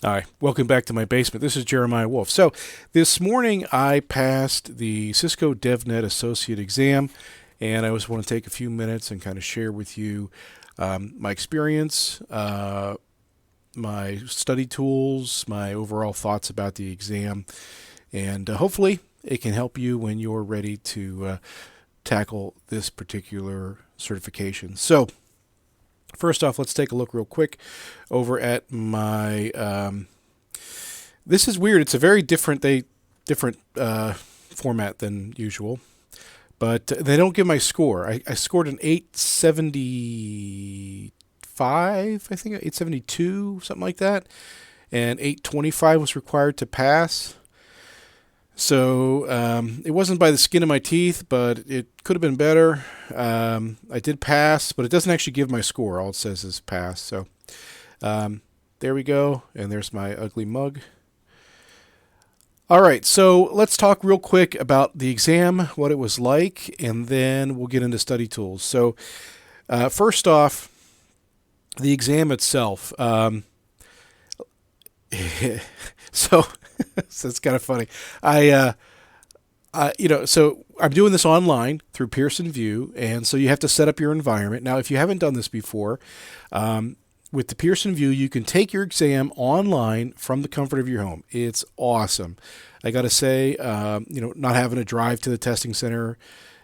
Hi, welcome back to my basement. This is Jeremiah Wolf. So, this morning I passed the Cisco DevNet Associate exam, and I just want to take a few minutes and kind of share with you my experience, my study tools, my overall thoughts about the exam, and hopefully it can help you when you're ready to tackle this particular certification. So, first off, let's take a look real quick over at my. This is weird. It's a very different format than usual, but they don't give my score. I scored an 875, I think 872, something like that, and 825 was required to pass. So it wasn't by the skin of my teeth, but it could have been better. I did pass, but it doesn't actually give my score. All it says is pass. So there we go. And there's my ugly mug. All right, so let's talk real quick about the exam, what it was like, and then we'll get into study tools. So first off, the exam itself. So, so it's kind of funny. So I'm doing this online through Pearson VUE, and so you have to set up your environment. Now, if you haven't done this before, with the Pearson VUE, you can take your exam online from the comfort of your home. It's awesome. I got to say, not having to drive to the testing center,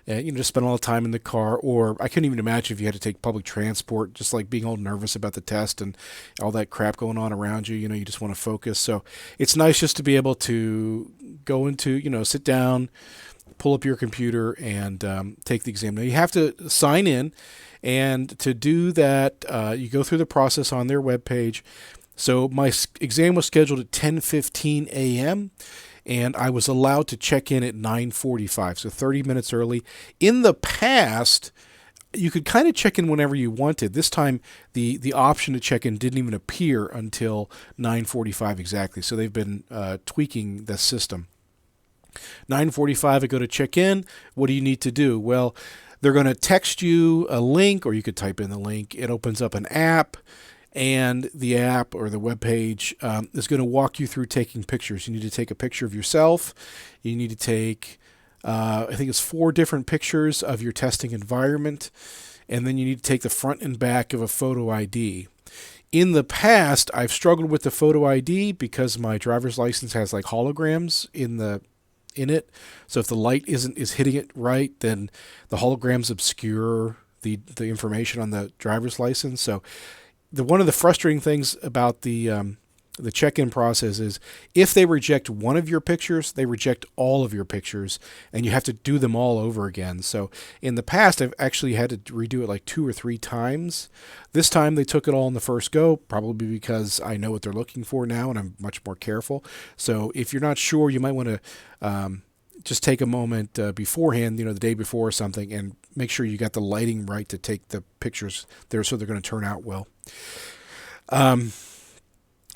and just spend all the time in the car, or I couldn't even imagine if you had to take public transport, just like being all nervous about the test and all that crap going on around you. You just want to focus. So it's nice just to be able to go into, sit down, pull up your computer, and take the exam. Now you have to sign in. And to do that, you go through the process on their webpage. So my exam was scheduled at 10:15 a.m., and I was allowed to check in at 9:45, so 30 minutes early. In the past, you could kind of check in whenever you wanted. This time, the option to check in didn't even appear until 9:45 exactly. So they've been tweaking the system. 9:45, I go to check in. What do you need to do? Well, they're going to text you a link, or you could type in the link. It opens up an app, and the app or the web page is going to walk you through taking pictures. You need to take a picture of yourself. You need to take, I think it's 4 different pictures of your testing environment, and then you need to take the front and back of a photo ID. In the past, I've struggled with the photo ID because my driver's license has like holograms in it. So if the light is hitting it right, then the holograms obscure the information on the driver's license. So one of the frustrating things about the check-in process is if they reject one of your pictures, they reject all of your pictures, and you have to do them all over again. So in the past, I've actually had to redo it like 2 or 3 times. This time they took it all in the first go, probably because I know what they're looking for now, and I'm much more careful. So if you're not sure, you might want to just take a moment beforehand, the day before or something, and make sure you got the lighting right to take the pictures there so they're going to turn out well.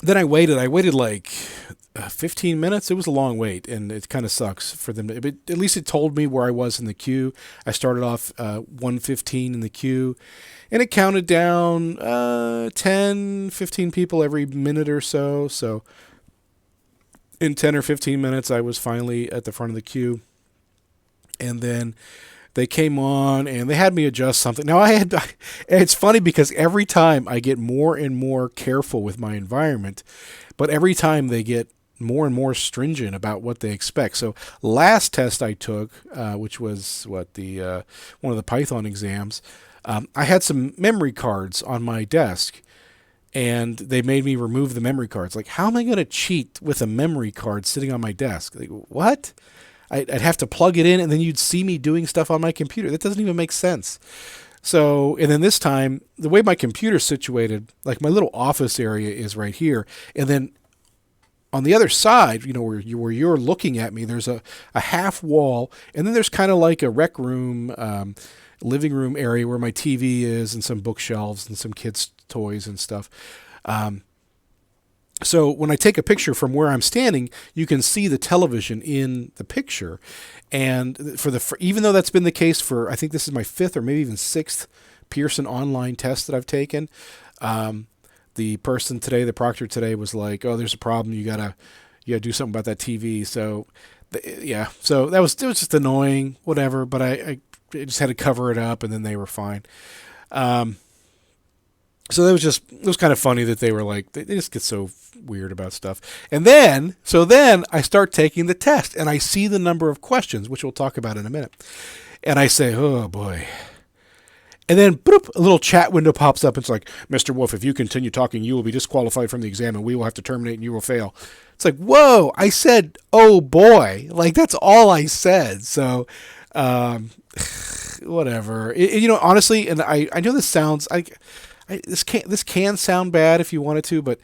Then I waited like 15 minutes. It was a long wait, and it kind of sucks for them. But at least it told me where I was in the queue. I started off 115 in the queue, and it counted down 10, 15 people every minute or so. So in 10 or 15 minutes, I was finally at the front of the queue. And then they came on and they had me adjust something. Now it's funny because every time I get more and more careful with my environment, but every time they get more and more stringent about what they expect. So last test I took, which was one of the Python exams, I had some memory cards on my desk. And they made me remove the memory cards. Like, how am I going to cheat with a memory card sitting on my desk? Like, what? I'd have to plug it in, and then you'd see me doing stuff on my computer. That doesn't even make sense. So, and then this time, the way my computer's situated, like my little office area is right here. And then on the other side, where you're looking at me, there's a half wall. And then there's kind of like a rec room, living room area where my TV is and some bookshelves and some kids' toys and stuff. So when I take a picture from where I'm standing, you can see the television in the picture. And even though that's been the case for, I think this is my 5th or maybe even 6th Pearson online test that I've taken, the person today, the proctor today, was like, "Oh, there's a problem. You gotta do something about that TV." So, yeah. So it was just annoying, whatever. But I just had to cover it up, and then they were fine. So it was kind of funny that they were like, they just get so weird about stuff. And then I start taking the test, and I see the number of questions, which we'll talk about in a minute. And I say, oh boy. And then boop, a little chat window pops up. It's like, Mr. Wolf, if you continue talking, you will be disqualified from the exam, and we will have to terminate, and you will fail. It's like, whoa, I said, oh boy. Like, that's all I said. So, whatever. Honestly, and I know this sounds, this can sound bad if you wanted to, but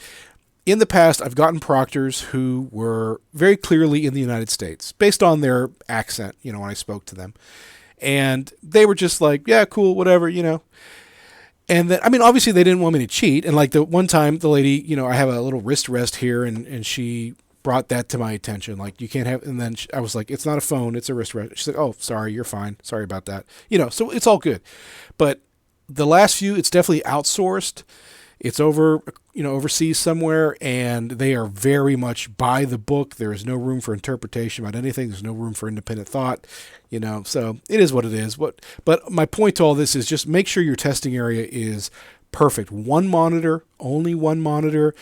in the past, I've gotten proctors who were very clearly in the United States, based on their accent, when I spoke to them. And they were just like, yeah, cool, whatever, And then, obviously they didn't want me to cheat. And like the one time, the lady, I have a little wrist rest here, and she brought that to my attention. Like, you can't have, and then I was like, it's not a phone, it's a wrist rest. She's like, oh, sorry, you're fine. Sorry about that. So it's all good. But the last few, it's definitely outsourced. It's over, overseas somewhere, and they are very much by the book. There is no room for interpretation about anything. There's no room for independent thought, so it is what it is. But my point to all this is just make sure your testing area is perfect. One monitor, only one monitor.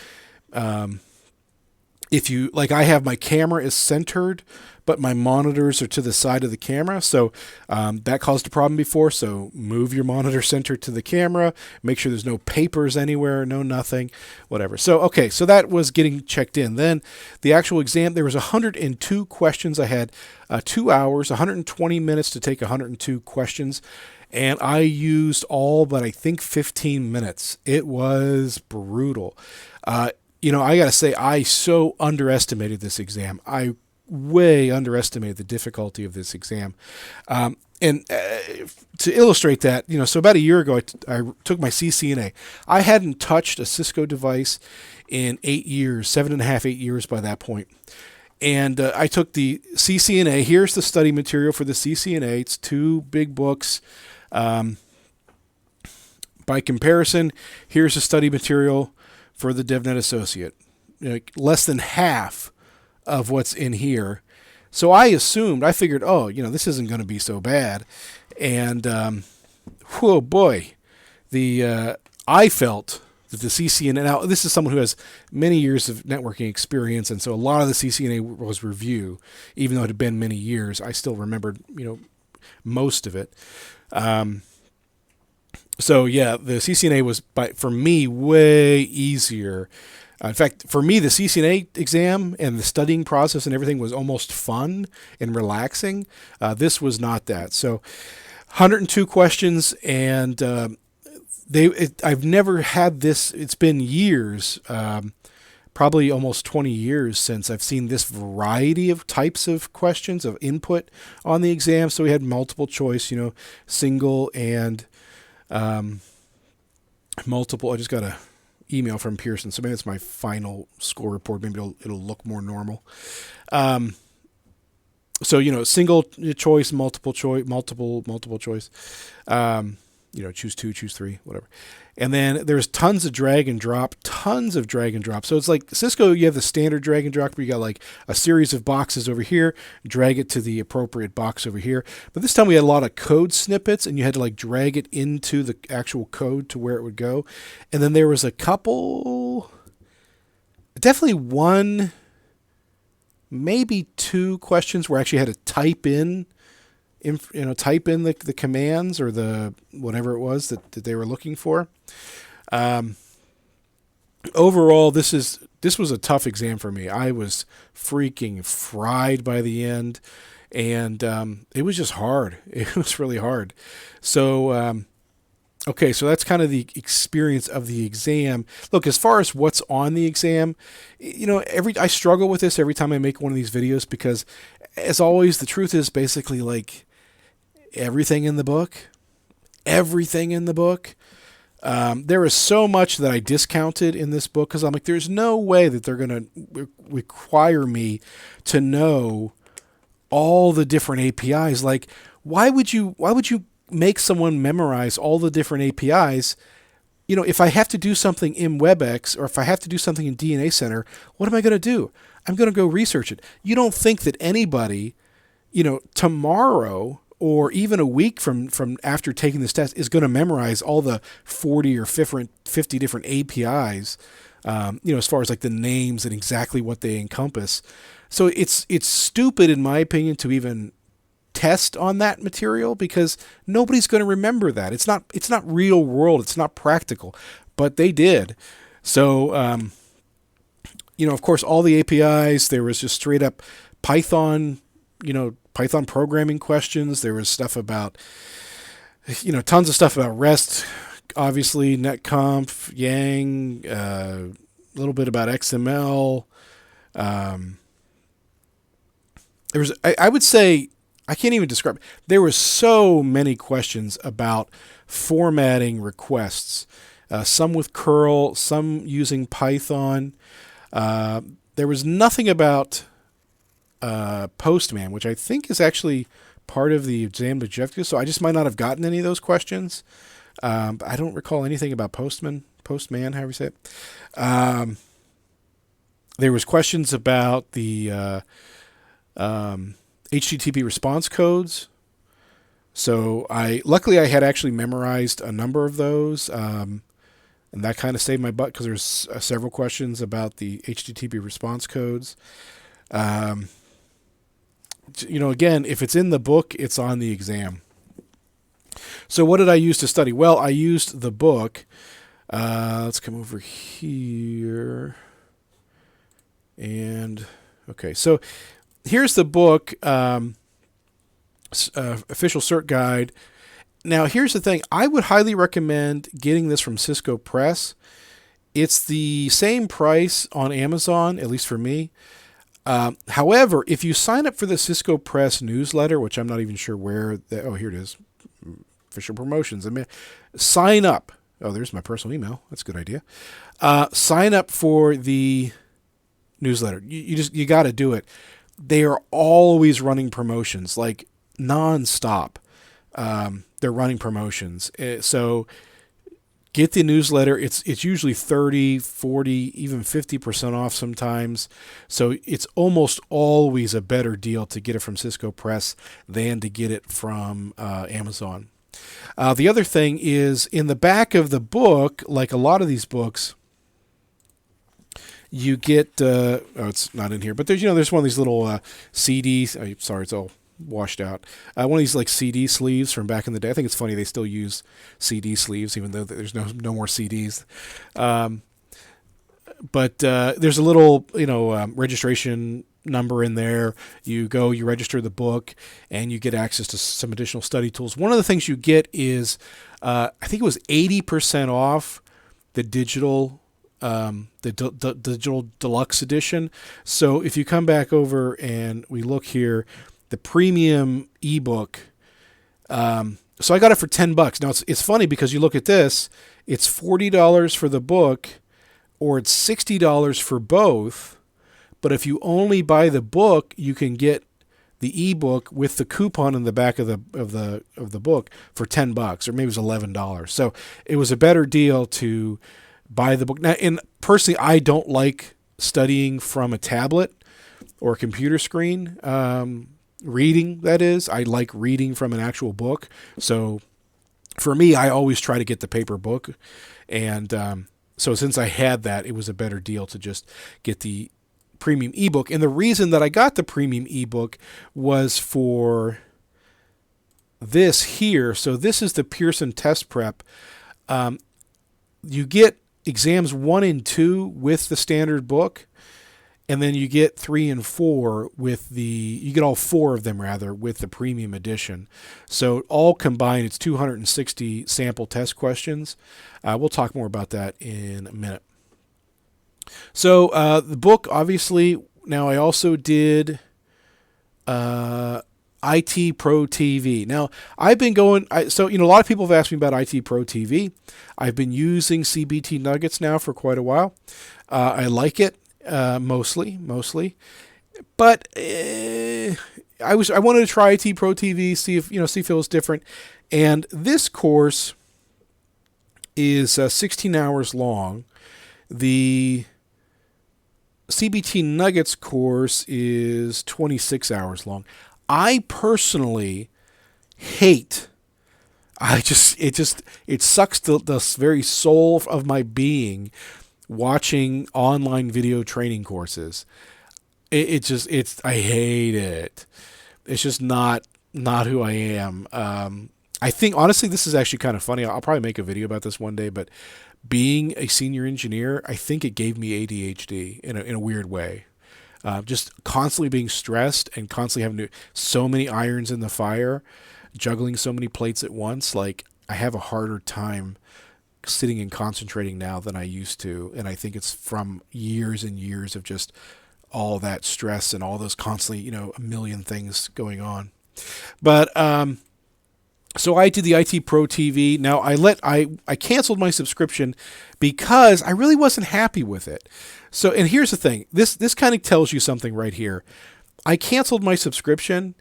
If you, like, I have my camera is centered, but my monitors are to the side of the camera. So that caused a problem before. So move your monitor center to the camera. Make sure there's no papers anywhere, no nothing, whatever. So, okay, so that was getting checked in. Then the actual exam, there was 102 questions. I had 2 hours, 120 minutes to take 102 questions. And I used all but I think 15 minutes. It was brutal. I got to say, I so underestimated this exam. I way underestimated the difficulty of this exam. And to illustrate that, so about a year ago, I took my CCNA. I hadn't touched a Cisco device in 8 years, 7.5, 8 years by that point. And I took the CCNA. Here's the study material for the CCNA. It's 2 big books. By comparison, here's the study material for the DevNet Associate. Less than half of what's in here. So I figured, this isn't going to be so bad. And, whoa, boy, I felt that the CCNA, now this is someone who has many years of networking experience, and so a lot of the CCNA was review, even though it had been many years. I still remembered, most of it. So yeah, the CCNA was, for me, way easier. In fact, for me, the CCNA exam and the studying process and everything was almost fun and relaxing. This was not that. So 102 questions, and I've never had this. It's been years, probably almost 20 years since I've seen this variety of types of questions of input on the exam. So we had multiple choice, single and multiple. I just got a email from Pearson, so maybe it's my final score report. Maybe it'll look more normal. So single choice, multiple choice, multiple choice. Choose 2, choose 3, whatever. And then there's tons of drag and drop. So it's like Cisco, you have the standard drag and drop where you got like a series of boxes over here, drag it to the appropriate box over here. But this time we had a lot of code snippets, and you had to like drag it into the actual code to where it would go. And then there was a couple, definitely one, maybe 2 questions where I actually had to type in the commands or the whatever it was that they were looking for. Overall, this was a tough exam for me. I was freaking fried by the end, and it was just hard. It was really hard. So, okay, so that's kind of the experience of the exam. Look, as far as what's on the exam, I struggle with this every time I make one of these videos because, as always, the truth is basically like everything in the book. There is so much that I discounted in this book because I'm like, there's no way that they're going to require me to know all the different APIs. Like, why would you make someone memorize all the different APIs if I have to do something in WebEx or if I have to do something in DNA Center, what am I going to do? I'm going to go research it. You don't think that anybody, tomorrow or even a week from after taking this test is going to memorize all the 40 or 50 different APIs, as far as like the names and exactly what they encompass. So it's stupid, in my opinion, to even test on that material because nobody's going to remember that. It's not real world. It's not practical, but they did. So, of course, all the APIs, there was just straight up Python, Python programming questions. There was stuff about, tons of stuff about REST, obviously, netconf, Yang, a little bit about XML. There was, I would say, I can't even describe it. There were so many questions about formatting requests, some with curl, some using Python. There was nothing about Postman, which I think is actually part of the exam objective, so I just might not have gotten any of those questions. I don't recall anything about Postman, however you say it. There was questions about the HTTP response codes. So luckily I had actually memorized a number of those, and that kind of saved my butt because there's several questions about the HTTP response codes. Again, if it's in the book, it's on the exam. So what did I use to study? Well, I used the book. Let's come over here. And okay, so here's the book, official cert guide. Now, here's the thing. I would highly recommend getting this from Cisco Press. It's the same price on Amazon, at least for me. However, if you sign up for the Cisco Press newsletter, which I'm not even sure where, here it is, official promotions. Sign up. Oh, there's my personal email. That's a good idea. Sign up for the newsletter. You got to do it. They are always running promotions, like nonstop. They're running promotions. So get the newsletter. It's usually 30, 40, even 50% off sometimes. So it's almost always a better deal to get it from Cisco Press than to get it from Amazon. The other thing is in the back of the book, like a lot of these books, you get, it's not in here, but there's one of these little CDs. Sorry, it's all washed out. One of these like CD sleeves from back in the day. I think it's funny they still use CD sleeves, even though there's no more CDs. But there's a little, registration number in there. You register the book, and you get access to some additional study tools. One of the things you get is, I think it was 80% off the digital. The digital deluxe edition. So if you come back over and we look here, the premium ebook. So I got it for $10. Now it's funny because you look at this, it's $40 for the book, or it's $60 for both. But if you only buy the book, you can get the ebook with the coupon in the back of the book for $10, or maybe it was $11. So it was a better deal to buy the book. Now, and personally, I don't like studying from a tablet or a computer screen. Reading, that is. I like reading from an actual book. So for me, I always try to get the paper book. And so since I had that, it was a better deal to just get the premium ebook. And the reason that I got the premium ebook was for this here. So this is the Pearson Test Prep. You get exams 1 and 2 with the standard book, and then you get 3 and 4 you get all 4 of them rather with the premium edition. So all combined, it's 260 sample test questions. We'll talk more about that in a minute. So the book, obviously, now I also did IT Pro TV. Now, I've been going, a lot of people have asked me about IT Pro TV. I've been using CBT Nuggets now for quite a while. I like it, mostly. But I wanted to try IT Pro TV, see if it was different. And this course is 16 hours long. The CBT Nuggets course is 26 hours long. I personally hate. It sucks the very soul of my being watching online video training courses. I hate it. It's just not who I am. I think honestly, this is actually kind of funny. I'll probably make a video about this one day, but being a senior engineer, I think it gave me ADHD in a weird way. Just constantly being stressed and constantly having so many irons in the fire, juggling so many plates at once. Like, I have a harder time sitting and concentrating now than I used to. And I think it's from years and years of just all that stress and all those constantly, a million things going on. But, so I did the IT Pro TV. Now I canceled my subscription because I really wasn't happy with it. So, and here's the thing. This kind of tells you something right here. I canceled my subscription,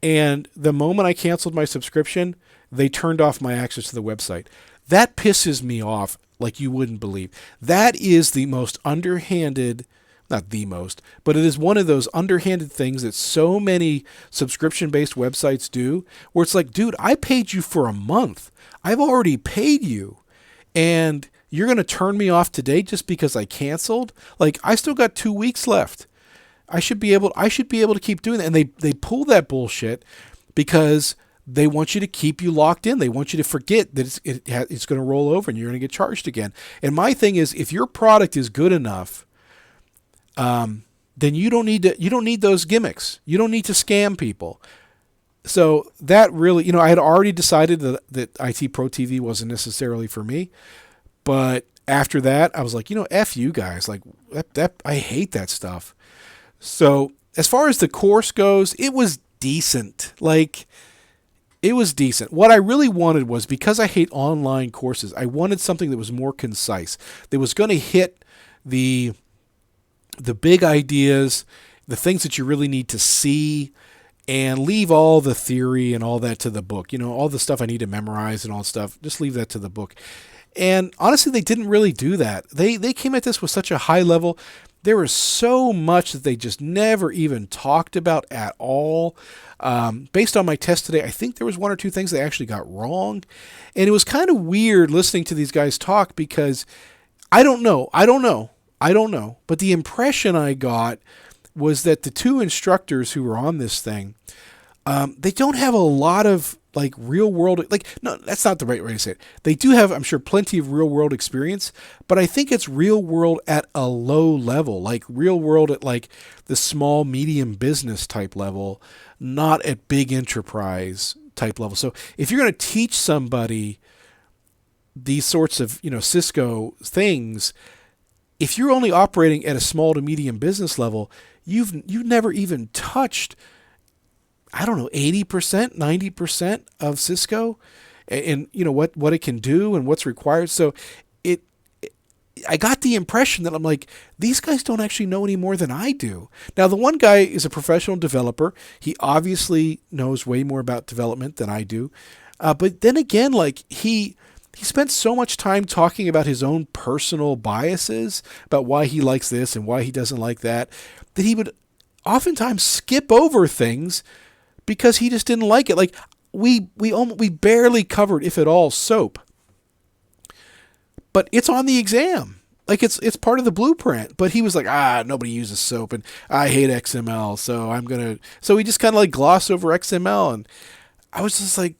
and the moment I canceled my subscription, they turned off my access to the website. That pisses me off like you wouldn't believe. That is the most underhanded, not the most, but it is one of those underhanded things that so many subscription-based websites do, where it's like, dude, I paid you for a month. I've already paid you, and you're going to turn me off today just because I canceled? Like, I still got 2 weeks left. I should be able to keep doing that. And they pull that bullshit because they want you to keep you locked in. They want you to forget that it's going to roll over and you're going to get charged again. And my thing is, if your product is good enough, then you don't need those gimmicks. You don't need to scam people. So that really, I had already decided that IT Pro TV wasn't necessarily for me. But after that, I was like, F you guys. Like, that I hate that stuff. So as far as the course goes, it was decent. Like, it was decent. What I really wanted was, because I hate online courses, I wanted something that was more concise, that was going to hit the big ideas, the things that you really need to see, and leave all the theory and all that to the book. All the stuff I need to memorize and all that stuff, just leave that to the book. And honestly, they didn't really do that. They came at this with such a high level. There was so much that they just never even talked about at all. Based on my test today, I think there was 1 or 2 things they actually got wrong. And it was kind of weird listening to these guys talk because I don't know. But the impression I got was that the 2 instructors who were on this thing, they don't have a lot of like real world, no, that's not the right way to say it. They do have, I'm sure, plenty of real world experience, but I think it's real world at a low level, like real world at like the small, medium business type level, not at big enterprise type level. So if you're going to teach somebody these sorts of, Cisco things, if you're only operating at a small to medium business level, you've never even touched, 80%, 90% of Cisco and what it can do and what's required. So I got the impression that I'm like, these guys don't actually know any more than I do. Now, the one guy is a professional developer. He obviously knows way more about development than I do. But then again, like he spent so much time talking about his own personal biases, about why he likes this and why he doesn't like that he would oftentimes skip over things because he just didn't like it. Like we barely covered, if at all, SOAP. But it's on the exam. Like it's part of the blueprint. But he was like, nobody uses SOAP and I hate XML. So we just kind of like gloss over XML. And I was just like,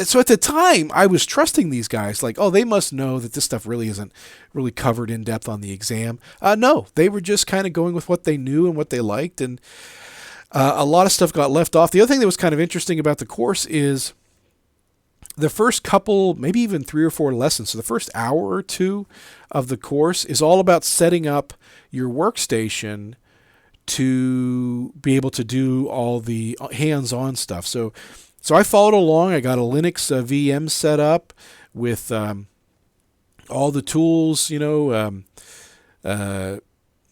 so at the time I was trusting these guys like, they must know that this stuff really isn't really covered in depth on the exam. No, they were just kind of going with what they knew and what they liked. And a lot of stuff got left off. The other thing that was kind of interesting about the course is the first couple, maybe even 3 or 4 lessons, so the first hour or 2 of the course is all about setting up your workstation to be able to do all the hands-on stuff. So I followed along. I got a Linux VM set up with all the tools, anyway,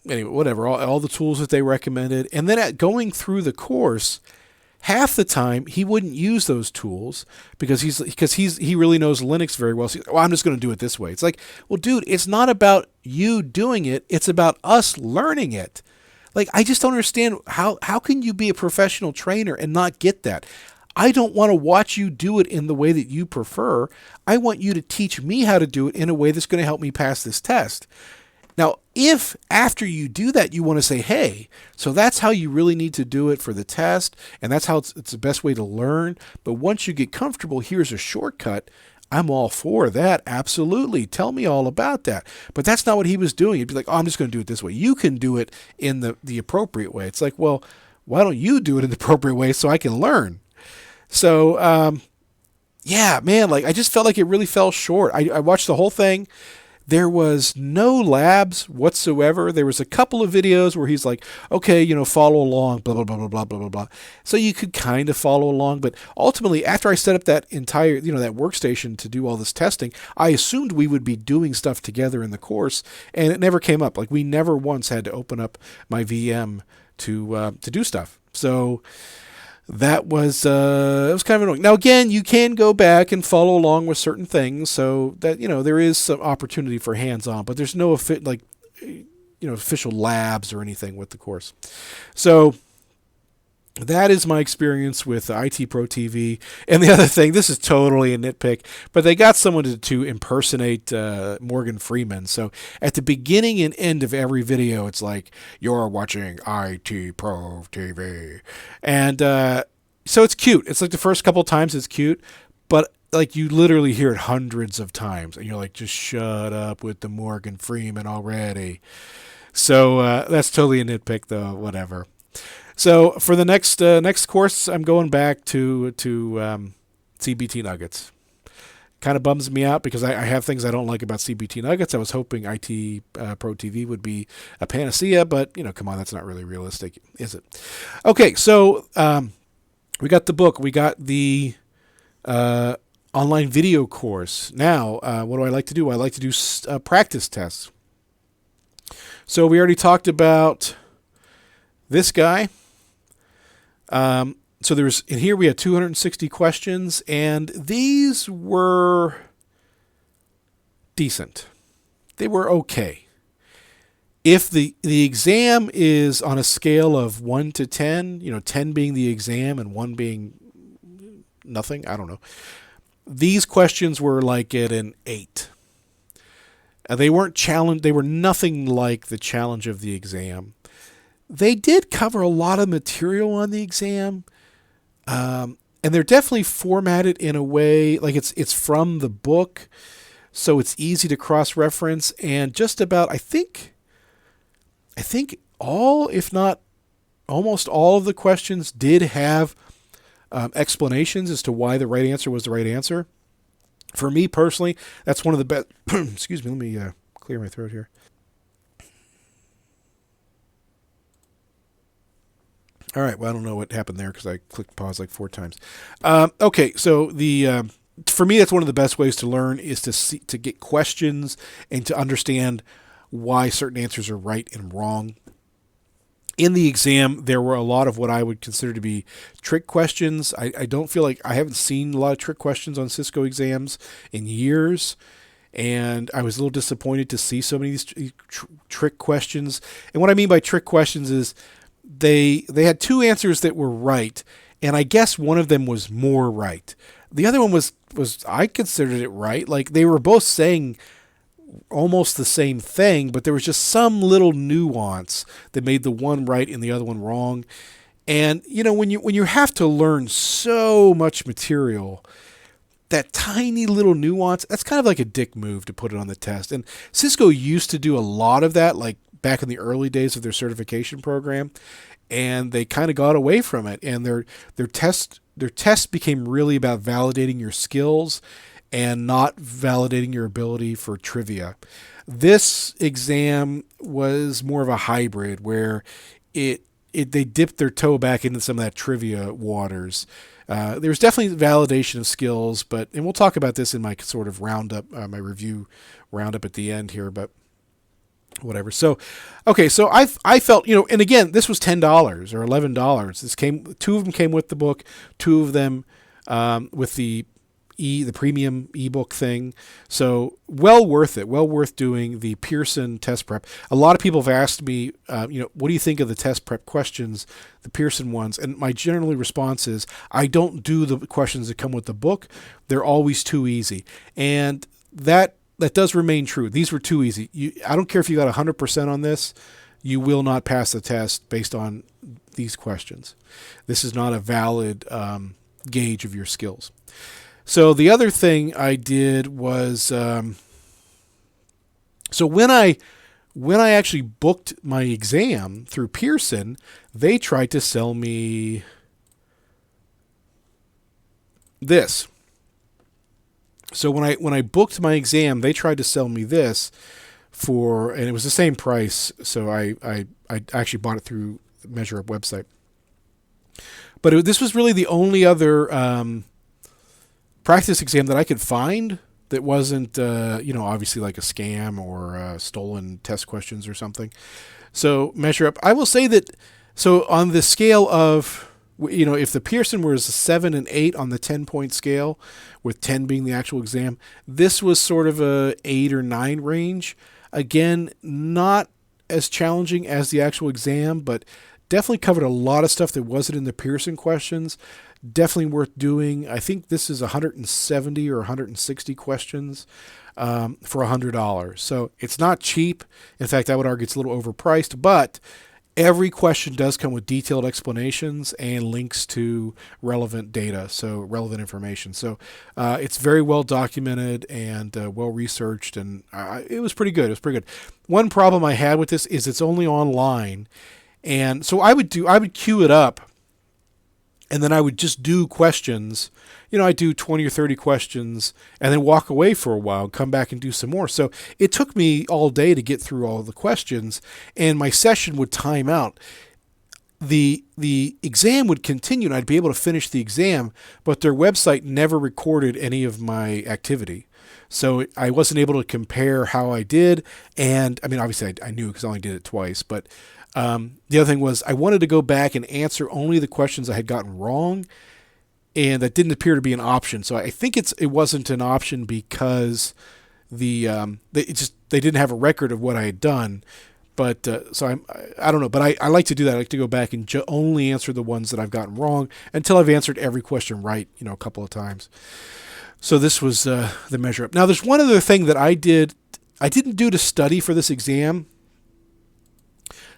whatever, all the tools that they recommended. And then going through the course, half the time he wouldn't use those tools because he really knows Linux very well. So I'm just going to do it this way. It's like, well, dude, it's not about you doing it. It's about us learning it. Like, I just don't understand how can you be a professional trainer and not get that? I don't want to watch you do it in the way that you prefer. I want you to teach me how to do it in a way that's going to help me pass this test. Now, if after you do that, you want to say, hey, so that's how you really need to do it for the test, and that's how it's the best way to learn, but once you get comfortable, here's a shortcut, I'm all for that. Absolutely. Tell me all about that. But that's not what he was doing. He'd be like, oh, I'm just going to do it this way. You can do it in the appropriate way. It's like, well, why don't you do it in the appropriate way so I can learn? So, yeah, man, like I just felt like it really fell short. I watched the whole thing. There was no labs whatsoever. There was a couple of videos where he's like, okay, follow along, blah, blah, blah, blah, blah, blah, blah, blah. So you could kind of follow along. But ultimately, after I set up that entire, that workstation to do all this testing, I assumed we would be doing stuff together in the course, and it never came up. Like, we never once had to open up my VM to do stuff. So that was it was kind of annoying. Now, again, you can go back and follow along with certain things, so that there is some opportunity for hands-on, but there's no official labs or anything with the course. So that is my experience with IT Pro TV. And the other thing, this is totally a nitpick, but they got someone to impersonate Morgan Freeman. So at the beginning and end of every video, it's like, you're watching IT Pro TV. And so it's cute. It's like the first couple times it's cute, but like you literally hear it hundreds of times. And you're like, just shut up with the Morgan Freeman already. So that's totally a nitpick, though, whatever. So for the next course, I'm going back to CBT Nuggets. Kind of bums me out because I have things I don't like about CBT Nuggets. I was hoping IT Pro TV would be a panacea, but come on, that's not really realistic, is it? Okay, so we got the book, we got the online video course. Now, what do I like to do? I like to do practice tests. So we already talked about this guy. So in here we had 260 questions, and these were decent. They were okay. If the exam is on a scale of 1 to 10, 10 being the exam and 1 being nothing, I don't know. These questions were like at an 8. They weren't challenged. They were nothing like the challenge of the exam. They did cover a lot of material on the exam, and they're definitely formatted in a way like it's from the book, so it's easy to cross-reference. And just about, I think all, if not almost all of the questions did have explanations as to why the right answer was the right answer. For me personally, that's one of the best. Excuse me, let me clear my throat here. All right, well, I don't know what happened there because I clicked pause like 4 times. Okay, so for me, that's one of the best ways to learn is to get questions and to understand why certain answers are right and wrong. In the exam, there were a lot of what I would consider to be trick questions. I don't feel like I haven't seen a lot of trick questions on Cisco exams in years, and I was a little disappointed to see so many of these trick questions. And what I mean by trick questions is they had 2 answers that were right, and I guess one of them was more right. The other one was I considered it right. Like, they were both saying almost the same thing, but there was just some little nuance that made the one right and the other one wrong. And when you have to learn so much material, that tiny little nuance, that's kind of like a dick move to put it on the test. And Cisco used to do a lot of that, like back in the early days of their certification program, and they kind of got away from it. And their tests became really about validating your skills and not validating your ability for trivia. This exam was more of a hybrid where they dipped their toe back into some of that trivia waters. There's definitely validation of skills, and we'll talk about this in my sort of roundup, my review roundup at the end here, but whatever. So, okay, so I felt, and again, this was $10 or $11. Two of them came with the book, two of them with the premium ebook thing. So well worth it. Well worth doing the Pearson test prep. A lot of people have asked me, what do you think of the test prep questions, the Pearson ones? And my general response is, I don't do the questions that come with the book. They're always too easy. And that does remain true. These were too easy. I don't care if you got 100% on this, you will not pass the test based on these questions. This is not a valid gauge of your skills. So the other thing I did was, so when I actually booked my exam through Pearson, they tried to sell me this. So when I booked my exam, they tried to sell me this and it was the same price. So I actually bought it through the MeasureUp website. But this was really the only other practice exam that I could find that wasn't, obviously like a scam or stolen test questions or something. So MeasureUp, I will say that, so on the scale of, if the Pearson was a 7 and 8 on the 10-point scale, with 10 being the actual exam, this was sort of a 8 or 9 range. Again, not as challenging as the actual exam, but definitely covered a lot of stuff that wasn't in the Pearson questions. Definitely worth doing. I think this is 170 or 160 questions for $100. So it's not cheap. In fact, I would argue it's a little overpriced, but every question does come with detailed explanations and links to relevant data, so relevant information. So it's very well documented and well researched, and it was pretty good. It was pretty good. One problem I had with this is it's only online, and so I would queue it up. And then I would just do questions. I do 20 or 30 questions and then walk away for a while and come back and do some more. So it took me all day to get through all the questions, and my session would time out. The exam would continue, and I'd be able to finish the exam, but their website never recorded any of my activity. So I wasn't able to compare how I did. And, obviously I knew because I only did it twice, but the other thing was I wanted to go back and answer only the questions I had gotten wrong, and that didn't appear to be an option. So I think it wasn't an option because they didn't have a record of what I had done. But so I don't know. But I like to do that. I like to go back and only answer the ones that I've gotten wrong until I've answered every question right, a couple of times. So this was the MeasureUp. Now there's one other thing that I did. I didn't do to study for this exam,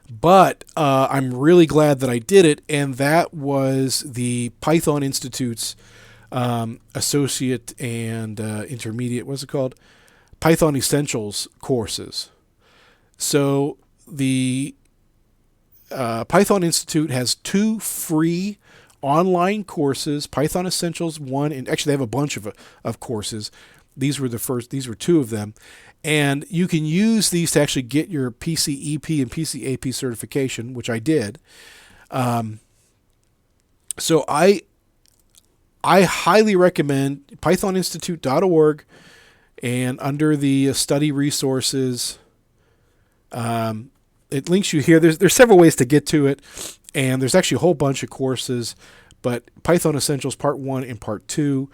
but I'm really glad that I did it, and that was the Python Institute's Associate and Intermediate, what's it called? Python Essentials courses. So the Python Institute has 2 free online courses, Python Essentials 1, and actually they have a bunch of courses. These were 2 of them. And you can use these to actually get your PCEP and PCAP certification, which I did. So I highly recommend pythoninstitute.org, and under the study resources, it links you here. There's several ways to get to it, and there's actually a whole bunch of courses, but Python Essentials Part 1 and Part 2.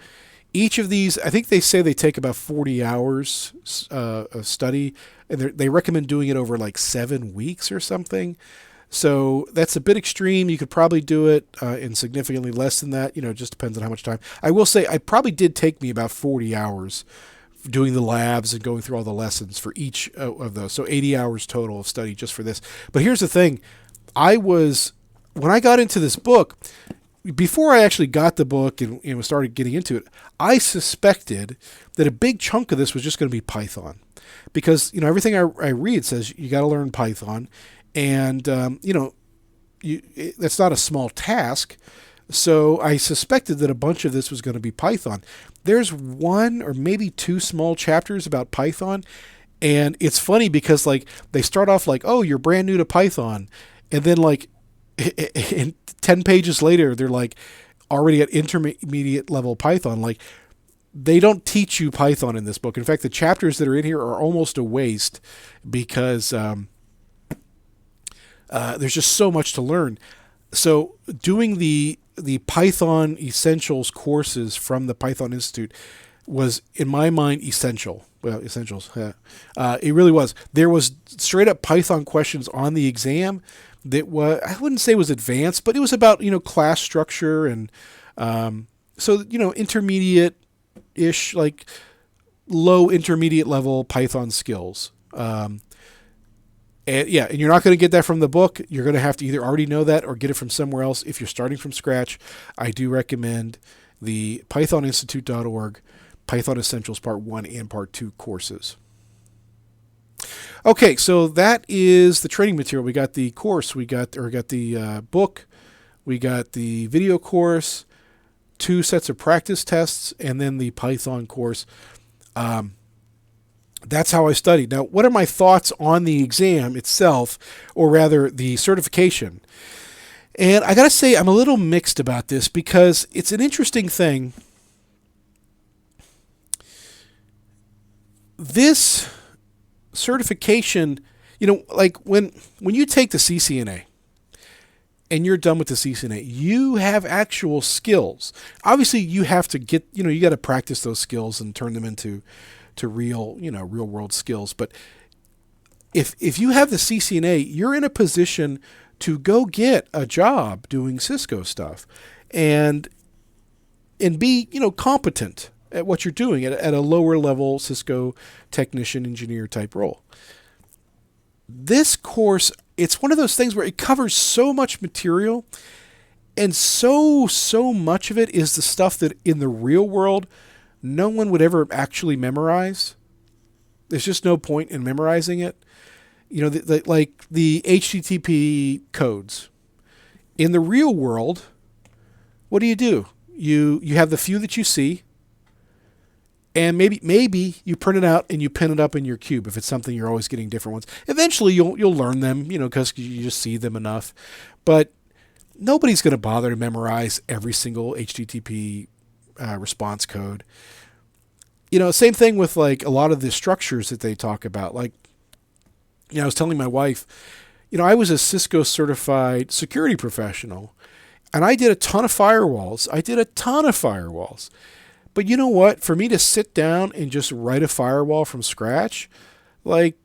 Each of these, I think they say they take about 40 hours of study, and they recommend doing it over like 7 weeks or something. So that's a bit extreme. You could probably do it in significantly less than that. It just depends on how much time. I will say I probably did take me about 40 hours doing the labs and going through all the lessons for each of those. So 80 hours total of study just for this. But here's the thing. When I got into this book, before I actually got the book and started getting into it, I suspected that a big chunk of this was just going to be Python, because everything I read says you got to learn Python, and that's not a small task. So I suspected that a bunch of this was going to be Python. There's 1 or maybe 2 small chapters about Python, and it's funny because they start off like, oh, you're brand new to Python, and then in 10 pages later, they're already at intermediate level Python. they don't teach you Python in this book. In fact, the chapters that are in here are almost a waste because there's just so much to learn. So doing the Python Essentials courses from the Python Institute was, in my mind, essential. Well, essentials. Yeah. It really was. There was straight up Python questions on the exam that was, I wouldn't say was advanced, but it was about, class structure and so, intermediate-ish, like low intermediate level Python skills. And you're not going to get that from the book. You're going to have to either already know that or get it from somewhere else. If you're starting from scratch, I do recommend the pythoninstitute.org Python Essentials Part 1 and Part 2 courses. Okay, so that is the training material. We got the course, we got the book, we got the video course, 2 sets of practice tests, and then the Python course. That's how I studied. Now, what are my thoughts on the exam itself, or rather the certification? And I got to say, I'm a little mixed about this because it's an interesting thing. This certification, like when you take the CCNA and you're done with the CCNA, you have actual skills. Obviously, you have to get, you got to practice those skills and turn them into real world skills. But if you have the CCNA, you're in a position to go get a job doing Cisco stuff and be, competent at what you're doing at a lower level Cisco technician engineer type role. This course, it's one of those things where it covers so much material, and so much of it is the stuff that in the real world no one would ever actually memorize. There's just no point in memorizing it. Like the HTTP codes. In the real world, what do? You have the few that you see, and maybe you print it out and you pin it up in your cube if it's something you're always getting different ones. Eventually you'll learn them, because you just see them enough. But nobody's going to bother to memorize every single HTTP response code. Same thing with like a lot of the structures that they talk about. Like, I was telling my wife, I was a Cisco certified security professional, and I did a ton of firewalls. But you know what? For me to sit down and just write a firewall from scratch, I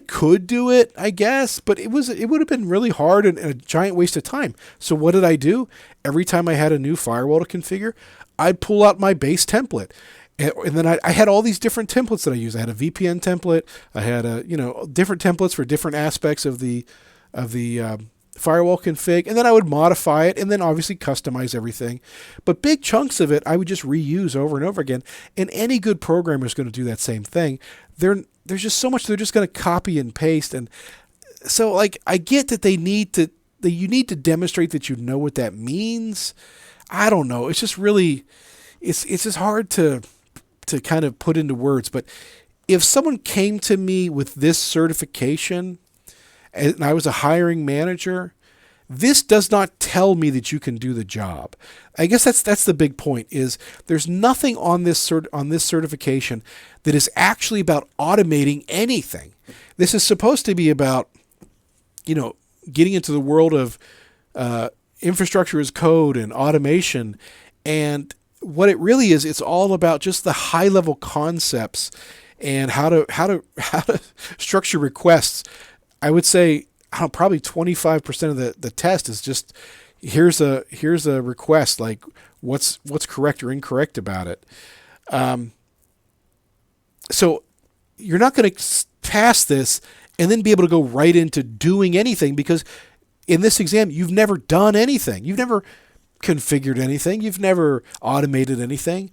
could do it, I guess, but it would have been really hard and a giant waste of time. So what did I do? Every time I had a new firewall to configure, I'd pull out my base template. And then I had all these different templates that I used. I had a VPN template. I had different templates for different aspects of the firewall config, and then I would modify it and then obviously customize everything. But big chunks of it I would just reuse over and over again. And any good programmer is going to do that same thing. There's just so much they're just going to copy and paste. And so I get that you need to demonstrate that you know what that means. I don't know. It's just really, it's just hard to kind of put into words. But if someone came to me with this certification and I was a hiring manager, this does not tell me that you can do the job. I guess that's the big point, is there's nothing on this certification that is actually about automating anything. This is supposed to be about, getting into the world of infrastructure as code and automation. And what it really is, it's all about just the high level concepts and how to structure requests. I would say probably 25% of the test is just here's a request, like what's correct or incorrect about it. So you're not going to pass this and then be able to go right into doing anything, because in this exam you've never done anything. You've never configured anything. You've never automated anything.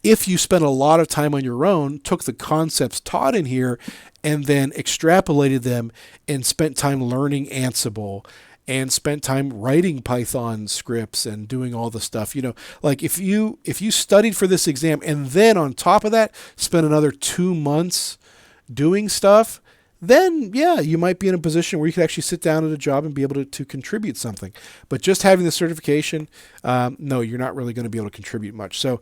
If you spent a lot of time on your own, took the concepts taught in here, and then extrapolated them and spent time learning Ansible and spent time writing Python scripts and doing all the stuff, like if you studied for this exam and then on top of that spent another 2 months doing stuff, then yeah, you might be in a position where you could actually sit down at a job and be able to contribute something. But just having the certification, no, you're not really going to be able to contribute much. So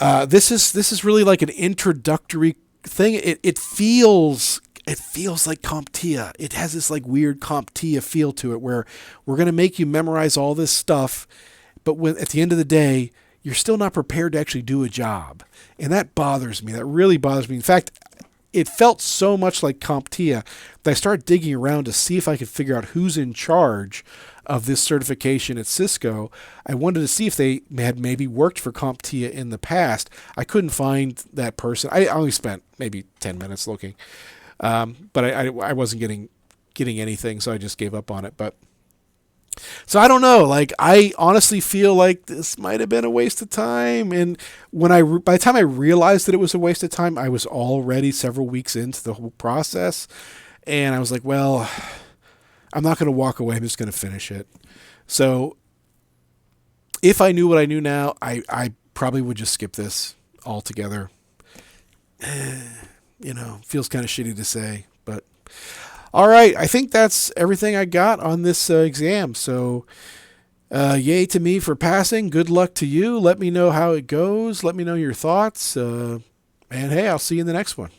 this is really like an introductory thing. It feels like CompTIA. It has this like weird CompTIA feel to it, where we're going to make you memorize all this stuff, but at the end of the day, you're still not prepared to actually do a job. And that bothers me. That really bothers me. In fact, it felt so much like CompTIA that I started digging around to see if I could figure out who's in charge of this certification at Cisco. I wanted to see if they had maybe worked for CompTIA in the past. I couldn't find that person. I only spent maybe 10 minutes looking, but I wasn't getting anything, so I just gave up on it. But so I don't know. Like, I honestly feel like this might have been a waste of time. And by the time I realized that it was a waste of time, I was already several weeks into the whole process, and I was like, well, I'm not going to walk away. I'm just going to finish it. So if I knew what I knew now, I probably would just skip this altogether. Feels kind of shitty to say, but all right. I think that's everything I got on this exam. So yay to me for passing. Good luck to you. Let me know how it goes. Let me know your thoughts. And hey, I'll see you in the next one.